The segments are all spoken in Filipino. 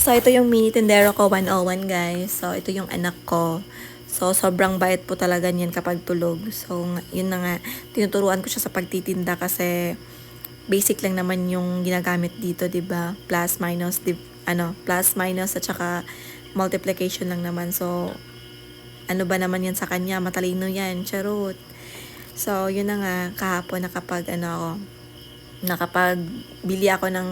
So, ito yung mini tindero ko, 101 guys. So, ito yung anak ko. So, sobrang bait po talaga niyan kapag tulog. So, yun na nga, tinuturuan ko siya sa pagtitinda kasi basic lang naman yung ginagamit dito, 'di ba? Plus minus, plus minus at saka multiplication lang naman. So, ano ba naman yan sa kanya? Matalino yan, charot. So, yun na nga, kahapon nakapagbili ako ng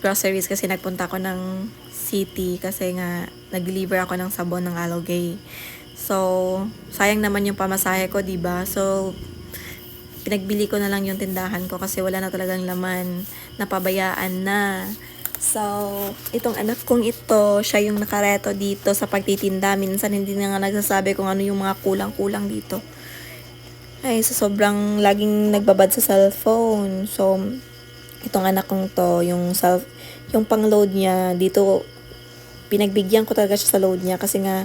groceries kasi nagpunta ako ng city kasi nga nag-deliver ako ng sabon ng Alogay. So, sayang naman yung pamasahe ko, 'di ba? So, pinagbili ko na lang yung tindahan ko kasi wala na talagang laman, napabayaan na. So, itong anak kong ito, siya yung nakareto dito sa pagtitinda. Minsan hindi na nga nagsasabi kung ano yung mga kulang-kulang dito. Ay, so sobrang laging nagbabad sa cellphone. So, itong anak kong to, yung pang-load niya, dito, pinagbigyan ko talaga siya sa load niya kasi nga,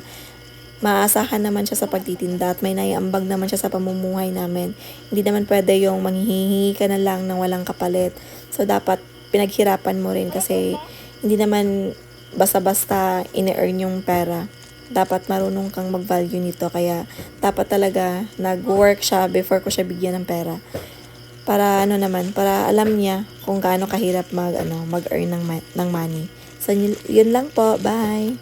maasahan naman siya sa pagtitinda at may naiambag naman siya sa pamumuhay namin. Hindi naman pwede yung manghihingi ka na lang ng walang kapalit. So, dapat pinaghirapan mo rin kasi hindi naman basta-basta ini-earn yung pera. Dapat marunong kang mag-value nito. Kaya, dapat talaga nag-work siya before ko siya bigyan ng pera. Para para alam niya kung gaano kahirap mag-earn ng money. So, yun lang po. Bye!